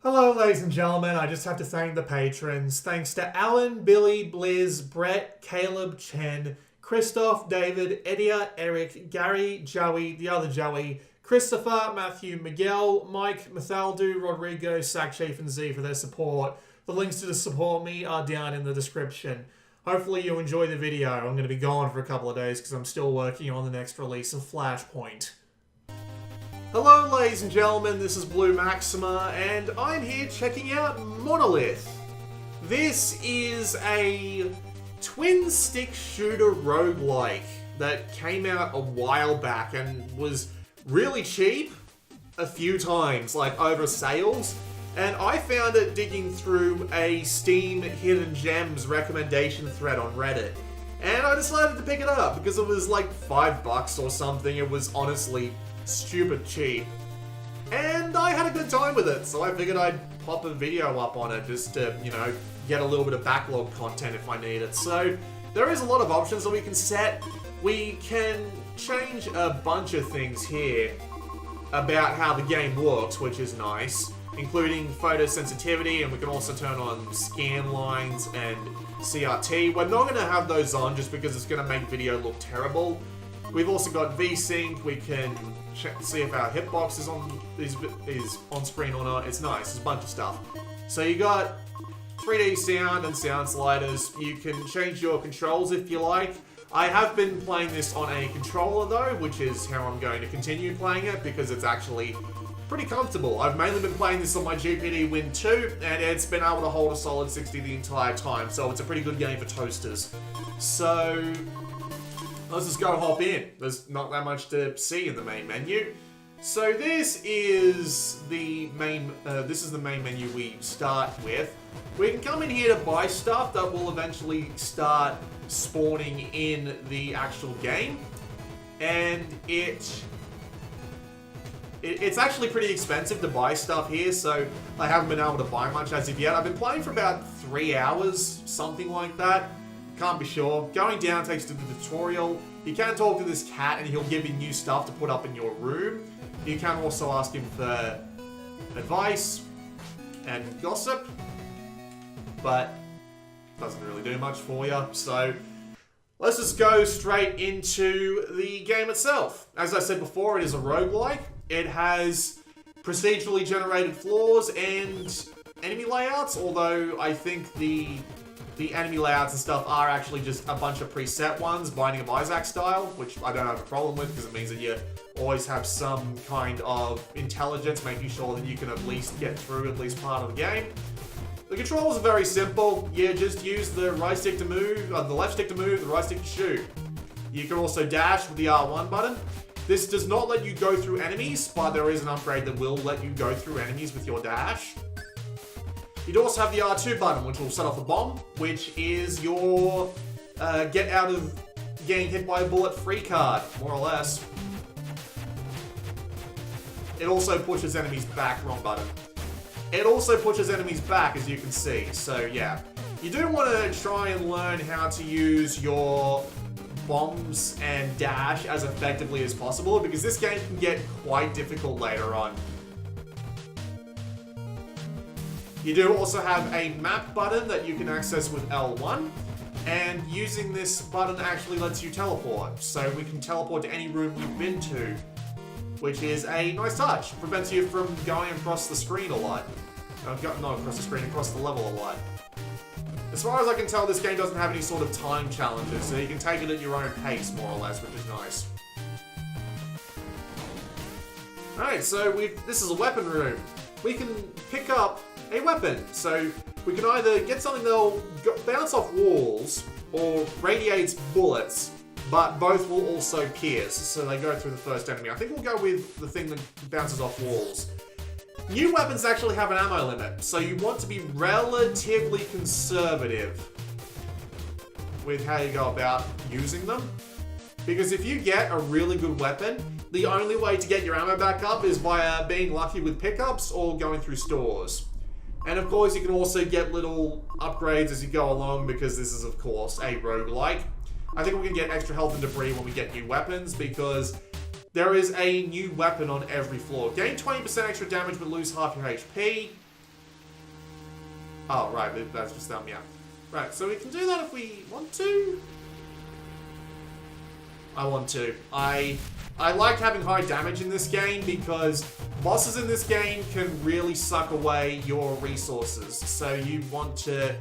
Hello, ladies and gentlemen. I just have to thank the patrons. Thanks to Alan, Billy, Blizz, Brett, Caleb, Chen, Christoph, David, Edia, Eric, Gary, Joey, the other Joey, Christopher, Matthew, Miguel, Mike, Mathaldu, Rodrigo, Sack Chief, and Z for their support. The links to support me are down in the description. Hopefully you enjoy the video. I'm going to be gone for a couple of days because I'm still working on the next release of Flashpoint. Hello ladies and gentlemen, this is Blue Maxima, and I'm here checking out Monolith. This is a twin-stick shooter roguelike that came out a while back and was really cheap a few times, like over sales. And I found it digging through a Steam Hidden Gems recommendation thread on Reddit. And I decided to pick it up because it was like $5 or something. It was honestly stupid cheap. And I had a good time with it, so I figured I'd pop a video up on it just to, get a little bit of backlog content if I need it. So there is a lot of options that we can set. We can change a bunch of things here about how the game looks, which is nice, including photosensitivity, and we can also turn on scan lines and CRT. We're not going to have those on just because it's going to make video look terrible. We've also got VSync. We can see if our hitbox is on screen or not. It's nice. There's a bunch of stuff. So you got 3D sound and sound sliders. You can change your controls if you like. I have been playing this on a controller though, which is how I'm going to continue playing it because it's actually pretty comfortable. I've mainly been playing this on my GPD Win 2, and it's been able to hold a solid 60 the entire time, so it's a pretty good game for toasters. So let's just go hop in. There's not that much to see in the main menu. So this is the main menu we start with. We can come in here to buy stuff that will eventually start spawning in the actual game. And it's actually pretty expensive to buy stuff here, so I haven't been able to buy much as of yet. I've been playing for about 3 hours, something like that. Can't be sure. Going down takes to the tutorial. You can talk to this cat and he'll give you new stuff to put up in your room. You can also ask him for advice and gossip, but doesn't really do much for you. So let's just go straight into the game itself. As I said before, it is a roguelike. It has procedurally generated floors and enemy layouts, although I think the enemy layouts and stuff are actually just a bunch of preset ones, Binding of Isaac style, which I don't have a problem with because it means that you always have some kind of intelligence, making sure that you can at least get through at least part of the game. The controls are very simple. You just use the right stick to move, the left stick to move, the right stick to shoot. You can also dash with the R1 button. This does not let you go through enemies, but there is an upgrade that will let you go through enemies with your dash. You'd also have the R2 button, which will set off a bomb, which is your get out of getting hit by a bullet free card, more or less. It also pushes enemies back, wrong button. It also pushes enemies back, as you can see, so yeah. You do want to try and learn how to use your bombs and dash as effectively as possible, because this game can get quite difficult later on. You do also have a map button that you can access with L1, and using this button actually lets you teleport. So we can teleport to any room we've been to, which is a nice touch. Prevents you from going across the screen a lot. Not across the screen, across the level a lot. As far as I can tell, this game doesn't have any sort of time challenges, so you can take it at your own pace, more or less, which is nice. Alright, so this is a weapon room. We can pick up a weapon. So we can either get something that'll bounce off walls or radiates bullets, but both will also pierce, so they go through the first enemy. I think we'll go with the thing that bounces off walls. New weapons actually have an ammo limit, so you want to be relatively conservative with how you go about using them. Because if you get a really good weapon, the only way to get your ammo back up is via being lucky with pickups or going through stores. And of course, you can also get little upgrades as you go along, because this is, of course, a roguelike. I think we can get extra health and debris when we get new weapons, because there is a new weapon on every floor. Gain 20% extra damage but lose half your HP. Oh, right, that's just them, yeah. Right, so we can do that if we want to. I want to. I like having high damage in this game because bosses in this game can really suck away your resources. So you want to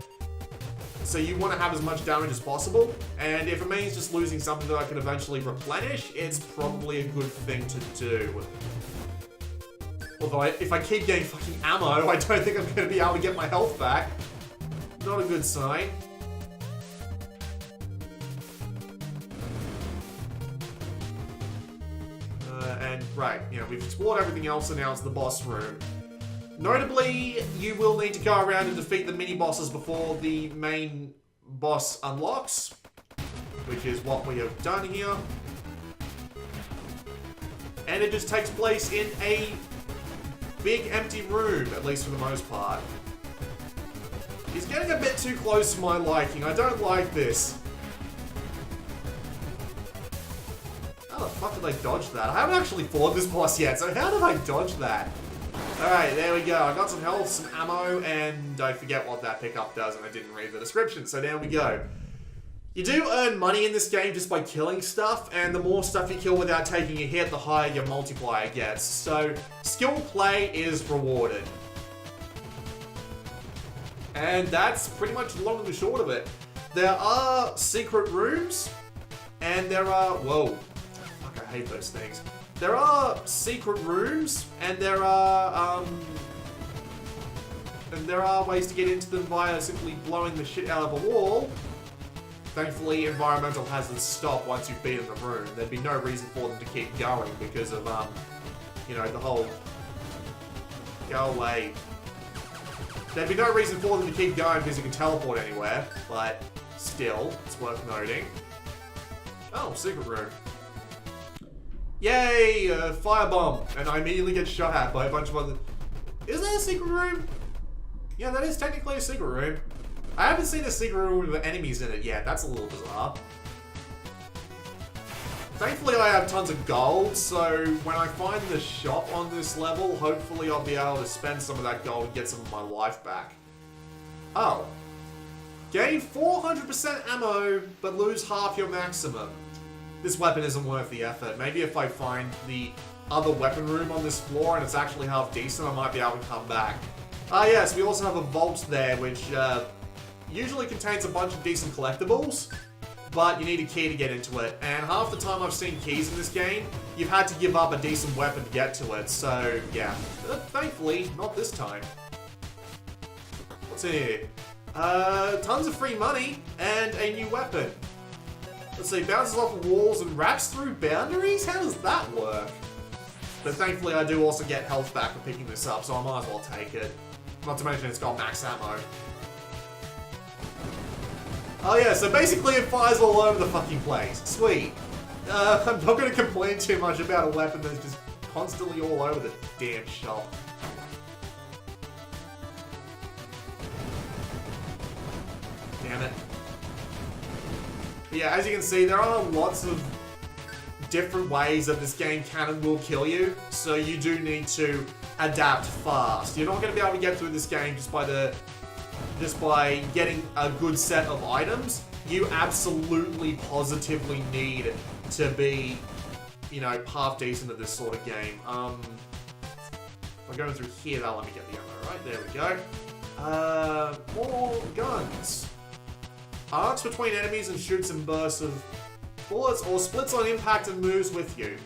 have as much damage as possible, and if it means just losing something that I can eventually replenish, it's probably a good thing to do. Although if I keep getting fucking ammo, I don't think I'm going to be able to get my health back. Not a good sign. And right, we've explored everything else, and now it's the boss room. Notably, you will need to go around and defeat the mini-bosses before the main boss unlocks, which is what we have done here. And it just takes place in a big empty room, at least for the most part. He's getting a bit too close to my liking. I don't like this. How the fuck did I dodge that? I haven't actually fought this boss yet, so how did I dodge that? Alright, there we go. I got some health, some ammo, and I forget what that pickup does, and I didn't read the description, so there we go. You do earn money in this game just by killing stuff, and the more stuff you kill without taking a hit, the higher your multiplier gets. So, skill play is rewarded. And that's pretty much the long and the short of it. There are secret rooms, and there are... Whoa. Fuck, I hate those things. There are secret rooms, and there are ways to get into them via simply blowing the shit out of a wall. Thankfully, environmental hazards stop once you've been in the room. There'd be no reason for them to keep going because of, the whole... Go away. There'd be no reason for them to keep going because you can teleport anywhere, but still, it's worth noting. Oh, secret room. Yay! Firebomb! And I immediately get shot at by a bunch of other... Is that a secret room? Yeah, that is technically a secret room. I haven't seen a secret room with enemies in it yet. That's a little bizarre. Thankfully, I have tons of gold, so when I find the shop on this level, hopefully I'll be able to spend some of that gold and get some of my life back. Oh. Gain 400% ammo, but lose half your maximum. This weapon isn't worth the effort. Maybe if I find the other weapon room on this floor and it's actually half decent, I might be able to come back. Ah yes, we also have a vault there, which usually contains a bunch of decent collectibles, but you need a key to get into it. And half the time I've seen keys in this game, you've had to give up a decent weapon to get to it, so yeah. Thankfully, not this time. What's in here? Tons of free money and a new weapon. Let's see, bounces off of walls and wraps through boundaries? How does that work? But thankfully I do also get health back for picking this up, so I might as well take it. Not to mention it's got max ammo. Oh yeah, so basically it fires all over the fucking place. Sweet. I'm not going to complain too much about a weapon that's just constantly all over the damn shop. Damn it. Yeah, as you can see, there are lots of different ways that this game can and will kill you, so you do need to adapt fast. You're not going to be able to get through this game just by getting a good set of items. You absolutely, positively need to be, half decent at this sort of game. If I'm going through here, that'll let me get the ammo, right? There we go. More guns. Arcs between enemies and shoots in bursts of bullets, or splits on impact and moves with you.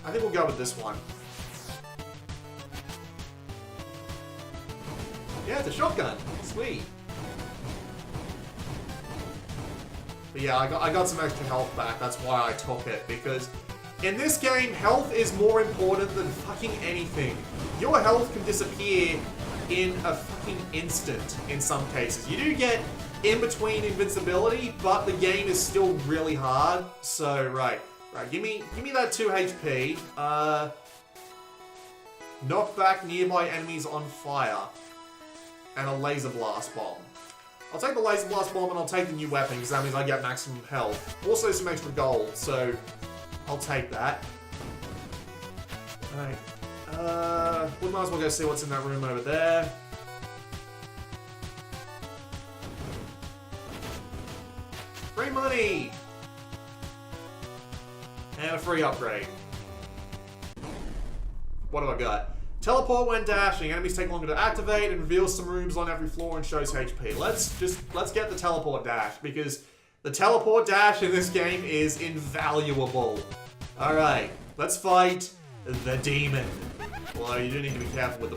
I think we'll go with this one. Yeah, it's a shotgun. Sweet. But yeah, I got some extra health back. That's why I took it, because in this game, health is more important than fucking anything. Your health can disappear in a fucking instant in some cases. You do get in-between invincibility, but the game is still really hard. So, right, give me that 2 HP. Knock back nearby enemies on fire. And a laser blast bomb. I'll take the laser blast bomb and I'll take the new weapon, because that means I get maximum health. Also some extra gold, so I'll take that. Alright. We might as well go see what's in that room over there. money! And a free upgrade. What do I got? Teleport when dashing. Enemies take longer to activate and reveals some rooms on every floor and shows HP. Let's get the teleport dash, because the teleport dash in this game is invaluable. Alright, let's fight the demon. Although you do need to be careful with the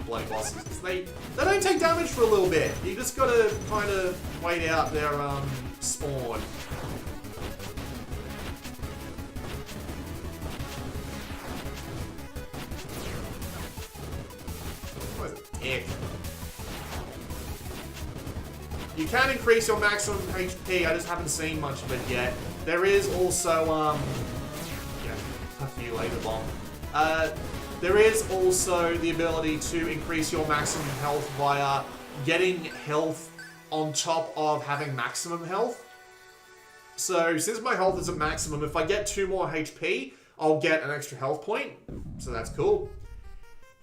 bloody bosses, because they don't take damage for a little bit. You just gotta kind of wait out their spawn. What is it? Dick. You can increase your maximum HP, I just haven't seen much of it yet. There is also, yeah, fuck you, laser bomb. There is also the ability to increase your maximum health via getting health on top of having maximum health. So, since my health is at maximum, if I get 2 more HP, I'll get an extra health point. So that's cool.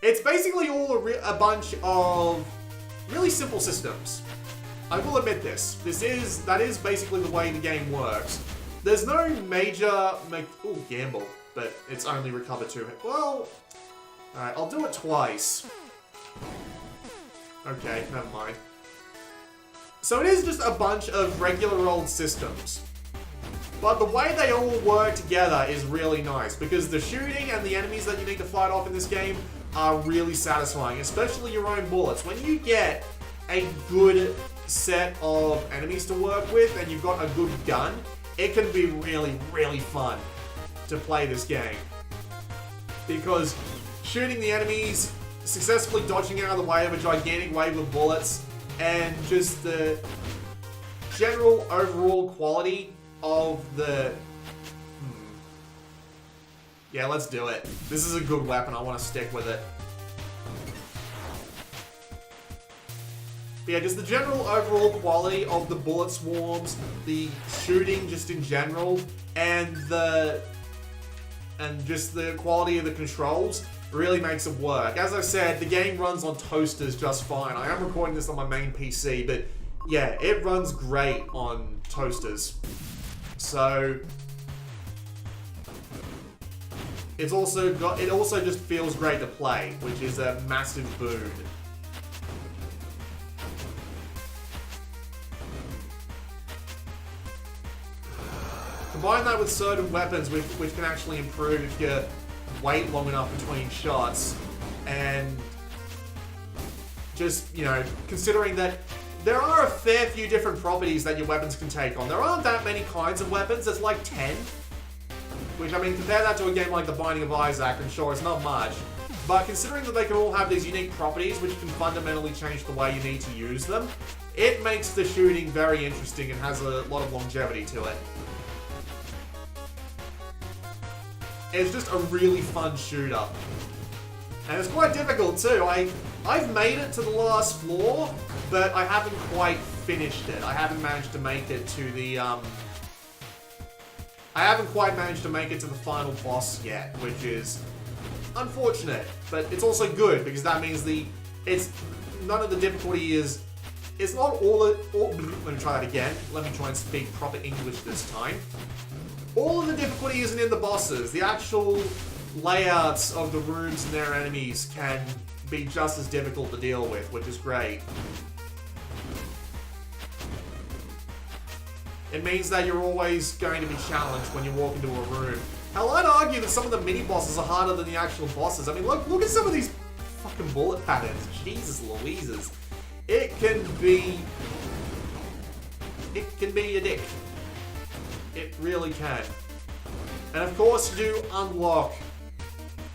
It's basically all a bunch of really simple systems. I will admit this. That is basically the way the game works. There's no major... Ooh, gamble. But it's only recover 2. Well... Alright, I'll do it twice. Okay, never mind. So it is just a bunch of regular old systems. But the way they all work together is really nice, because the shooting and the enemies that you need to fight off in this game are really satisfying, especially your own bullets. When you get a good set of enemies to work with and you've got a good gun, it can be really, really fun to play this game. Because shooting the enemies, successfully dodging out of the way of a gigantic wave of bullets, and just the general overall quality of the... Yeah, let's do it. This is a good weapon, I want to stick with it. But yeah, just the general overall quality of the bullet swarms, the shooting just in general, and just the quality of the controls really makes it work. As I said, the game runs on toasters just fine. I am recording this on my main PC, but yeah, it runs great on toasters. So it also just feels great to play, which is a massive boon. Combine that with certain weapons, which can actually improve if you wait long enough between shots, and just, you know, considering that there are a fair few different properties that your weapons can take on. There aren't that many kinds of weapons, there's like 10. Which, I mean, compare that to a game like The Binding of Isaac, and sure, it's not much. But considering that they can all have these unique properties which can fundamentally change the way you need to use them, it makes the shooting very interesting and has a lot of longevity to it. It's just a really fun shooter. And it's quite difficult too. I've made it to the last floor, but I haven't quite finished it. I haven't managed to make it to the, I haven't quite managed to make it to the final boss yet, which is unfortunate. But it's also good, because that means none of the difficulty is, it's not all, let me try that again. Let me try and speak proper English this time. All of the difficulty isn't in the bosses. The actual layouts of the rooms and their enemies can be just as difficult to deal with, which is great. It means that you're always going to be challenged when you walk into a room. Hell, I'd argue that some of the mini-bosses are harder than the actual bosses. I mean, look at some of these fucking bullet patterns. Jesus Louises. It can be a dick. It really can. And of course, you do unlock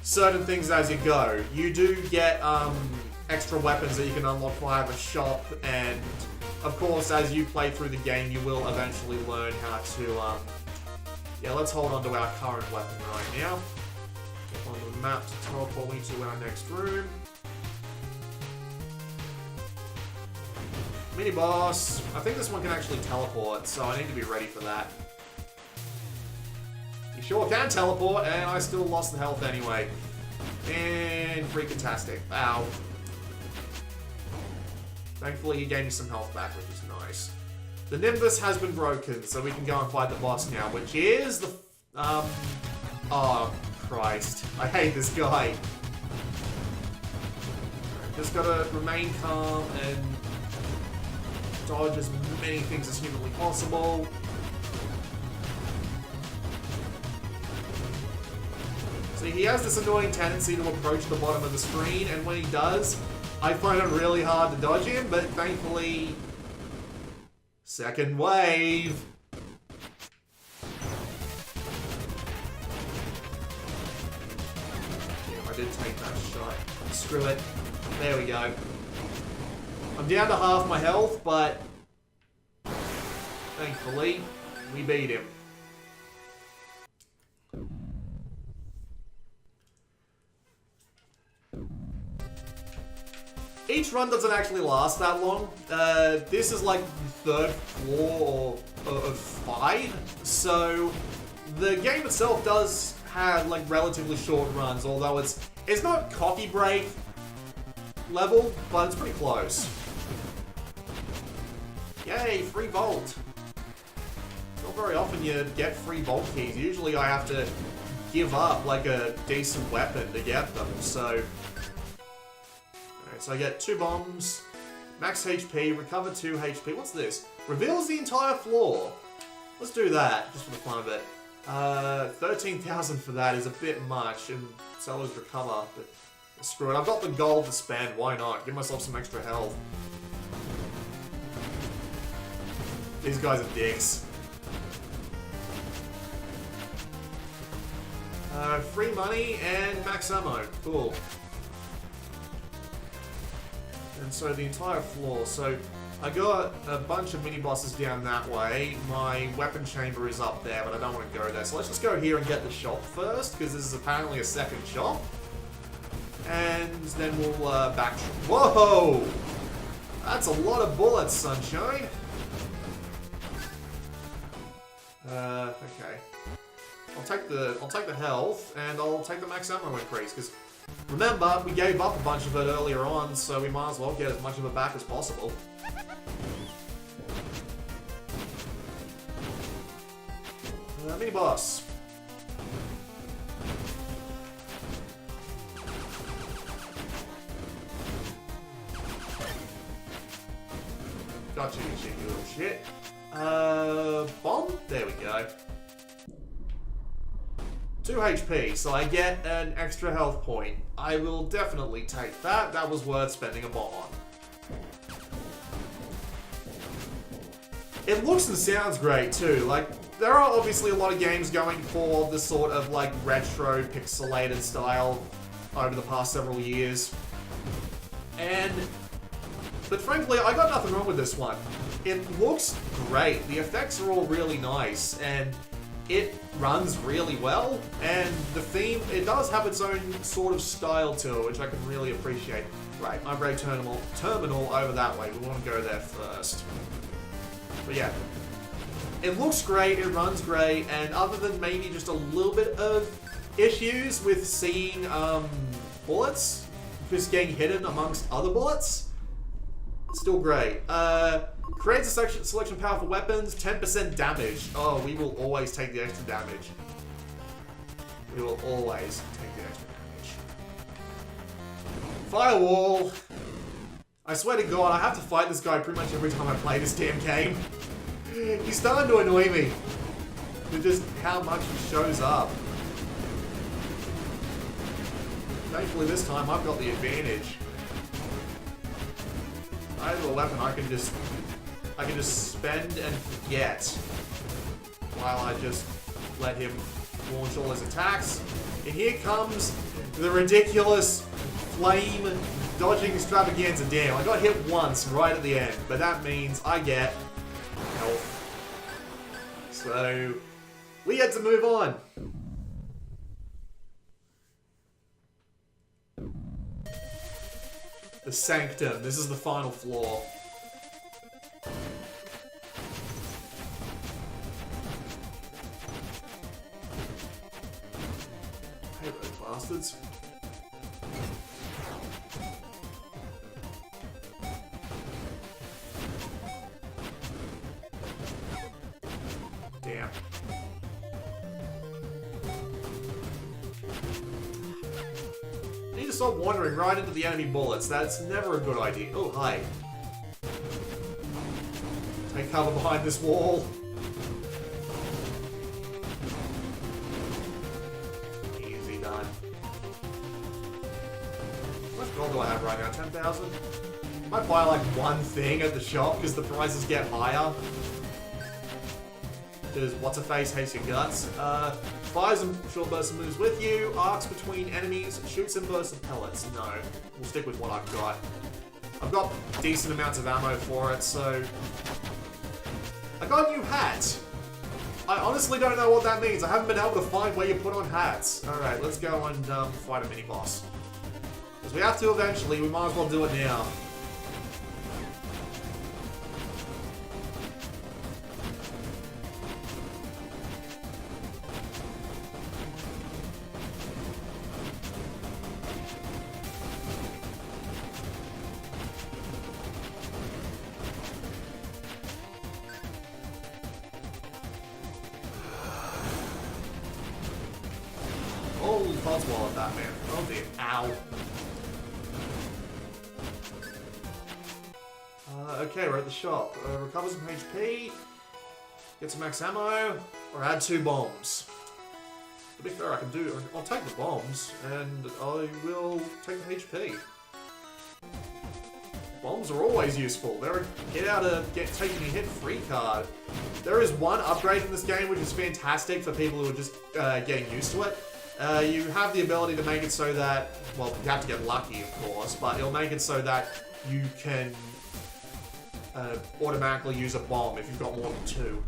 certain things as you go. You do get extra weapons that you can unlock via the shop, and of course, as you play through the game, you will eventually learn how to, yeah, let's hold on to our current weapon right now. Get on the map to teleport me to our next room. Mini boss. I think this one can actually teleport, so I need to be ready for that. You sure can teleport, and I still lost the health anyway. And freaking-tastic. Ow. Thankfully, he gave me some health back, which is nice. The Nimbus has been broken, so we can go and fight the boss now, which is the... Oh, Christ. I hate this guy. Just gotta remain calm and dodge as many things as humanly possible. See, he has this annoying tendency to approach the bottom of the screen, and when he does, I find it really hard to dodge him, but thankfully... Second wave! Yeah, I did take that shot. Screw it. There we go. I'm down to half my health, but... Thankfully, we beat him. Each run doesn't actually last that long. This is like the third floor of 5, so the game itself does have like relatively short runs, although it's not coffee break level, but it's pretty close. Yay, free vault. Not very often you get free vault keys. Usually I have to give up like a decent weapon to get them, so... So I get 2 bombs, max HP, recover 2 HP. What's this? Reveals the entire floor. Let's do that, just for the fun of it. 13,000 for that is a bit much, and so is recover, but screw it. I've got the gold to spend, why not? Give myself some extra health. These guys are dicks. Free money and max ammo. Cool. And so the entire floor. So I got a bunch of mini bosses down that way. My weapon chamber is up there, but I don't want to go there. So let's just go here and get the shop first, because this is apparently a second shop. And then we'll back. Whoa! That's a lot of bullets, sunshine. Okay. I'll take the health, and I'll take the max ammo increase, because remember, we gave up a bunch of it earlier on, so we might as well get as much of it back as possible. Mini boss. Gotcha, you cheeky little shit. Bomb? There we go. 2 HP, so I get an extra health point. I will definitely take that. That was worth spending a bomb on. It looks and sounds great too. Like, there are obviously a lot of games going for the sort of like retro pixelated style over the past several years. But frankly, I got nothing wrong with this one. It looks great. The effects are all really nice, and it runs really well, and the theme, it does have its own sort of style to it, which I can really appreciate. Right, upgrade terminal over that way. We want to go there first. But yeah, it looks great, it runs great, and other than maybe just a little bit of issues with seeing bullets just getting hidden amongst other bullets, it's still great. Creates a selection of powerful weapons, 10% damage. Oh, we will always take the extra damage. We will always take the extra damage. Firewall! I swear to God, I have to fight this guy pretty much every time I play this damn game. He's starting to annoy me with just how much he shows up. Thankfully this time I've got the advantage. I have a weapon I can just spend and forget while I just let him launch all his attacks. And here comes the ridiculous flame dodging extravaganza. Damn, I got hit once right at the end, but that means I get health. So we had to move on. The Sanctum. This is the final floor. Hey, those bastards. to stop wandering right into the enemy bullets. That's never a good idea. Oh, hi. Take cover behind this wall. Easy done. How much gold do I have right now? 10,000? Might buy like one thing at the shop because the prices get higher. Does what's-a-face hates your guts? Fires and short bursts of moves with you. Arcs between enemies. Shoots and bursts of pellets. No. We'll stick with what I've got. I've got decent amounts of ammo for it, so... I got a new hat. I honestly don't know what that means. I haven't been able to find where you put on hats. Alright, let's go and fight a mini-boss. Because we have to eventually, we might as well do it now. Holy Coswell at that, man. Oh dear. Ow. Okay, we're at the shop. Recover some HP, get some max ammo, or add 2 bombs. To be fair, I'll take the bombs, and I will take the HP. Bombs are always useful. They're taking a hit free card. There is one upgrade in this game which is fantastic for people who are just getting used to it. You have the ability to make it so that, well, you have to get lucky, of course, but it'll make it so that you can automatically use a bomb if you've got more than 2.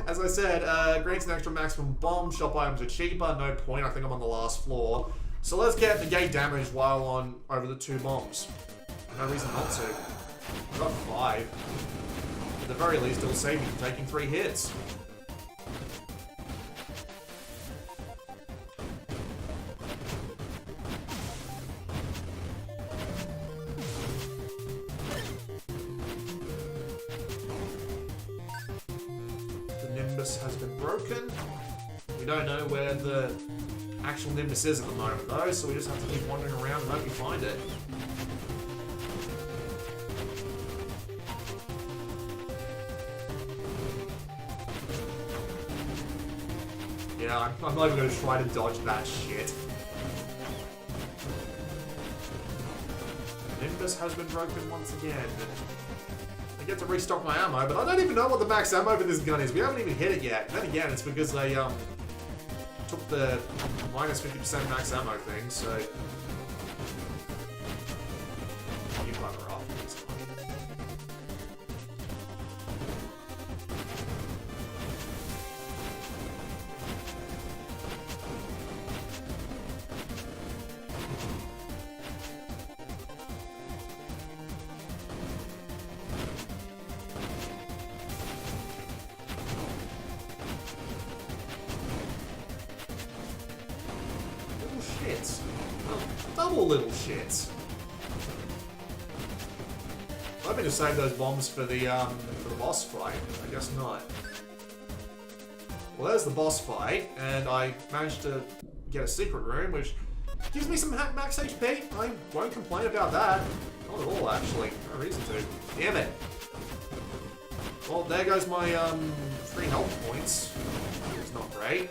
As I said, grants an extra maximum bomb. Shop items are cheaper. No point. I think I'm on the last floor. So let's get negate damage while on over the 2 bombs. No reason not to. I've got 5. At the very least, it'll save me from taking 3 hits. Has been broken. We don't know where the actual Nimbus is at the moment though, so we just have to keep wandering around and hope we find it. Yeah, I'm not even going to try to dodge that shit. Nimbus has been broken once again. Get to restock my ammo, but I don't even know what the max ammo for this gun is. We haven't even hit it yet. Then again, it's because they took the minus 50% max ammo thing, so you bugger off. Double little shits. I'm hoping to save those bombs for the boss fight. I guess not. Well, there's the boss fight, and I managed to get a secret room, which gives me some max HP. I won't complain about that. Not at all, actually. No reason to. Damn it. Well, there goes my 3 health points. It's not great.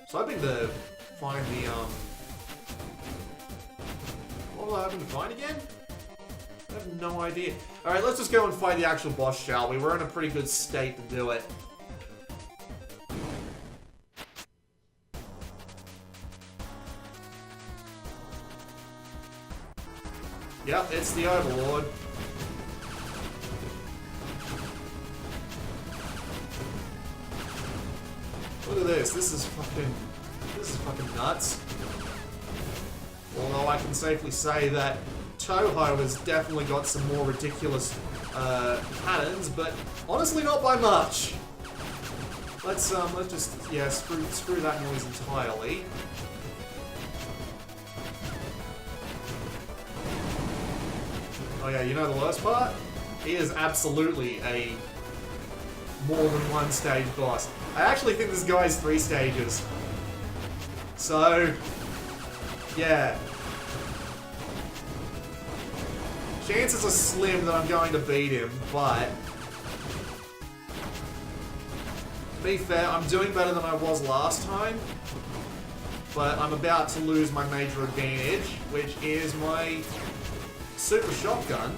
So hoping to find the, what was I hoping to find again? I have no idea. Alright, let's just go and fight the actual boss, shall we? We're in a pretty good state to do it. Yep, it's the Overlord. Look at this. This is fucking nuts. Although I can safely say that Toho has definitely got some more ridiculous patterns, but honestly not by much. Let's just screw that noise entirely. Oh yeah, you know the worst part? He is absolutely a more than one stage boss. I actually think this guy's 3 stages. So, yeah. Chances are slim that I'm going to beat him, but... to be fair, I'm doing better than I was last time. But I'm about to lose my major advantage, which is my super shotgun.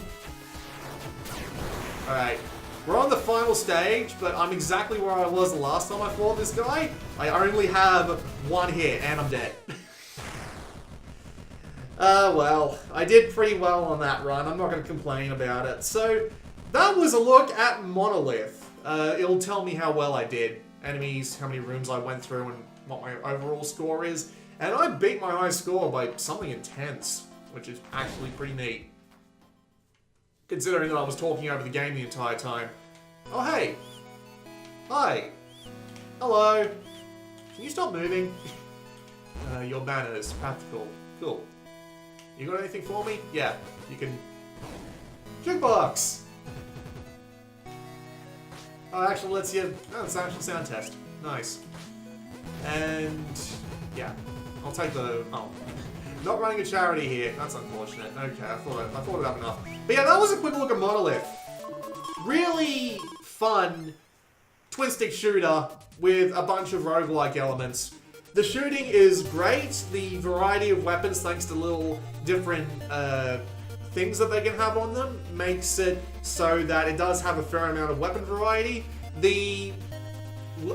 Alright, we're on the final stage, but I'm exactly where I was the last time I fought this guy. I only have 1 hit, and I'm dead. Well, I did pretty well on that run. I'm not going to complain about it. So, that was a look at Monolith. It'll tell me how well I did. Enemies, how many rooms I went through, and what my overall score is. And I beat my high score by something intense, which is actually pretty neat. Considering that I was talking over the game the entire time. Oh, hey. Hi. Hello. Can you stop moving? Your manners. Practical. Cool. You got anything for me? Yeah. You can... Jukebox! Oh, actually lets you... Oh, it's an actual sound test. Nice. And... yeah. I'll take the... oh. Not running a charity here. That's unfortunate. Okay, I thought it up enough. But yeah, that was a quick look at Monolith. Really fun twin-stick shooter with a bunch of roguelike elements. The shooting is great. The variety of weapons, thanks to little different things that they can have on them, makes it so that it does have a fair amount of weapon variety. The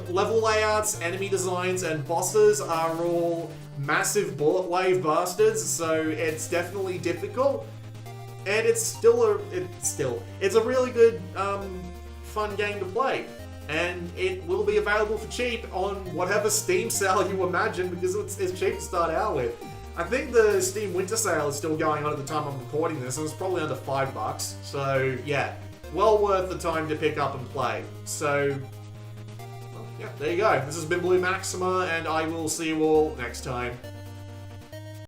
level layouts, enemy designs, and bosses are all massive bullet wave bastards, so it's definitely difficult. And it's it's a really good, fun game to play. And it will be available for cheap on whatever Steam sale you imagine, because it's cheap to start out with. I think the Steam Winter Sale is still going on at the time I'm recording this, and it's probably under $5. So, yeah, well worth the time to pick up and play. So, well, yeah, there you go. This has been Blue Maxima, and I will see you all next time.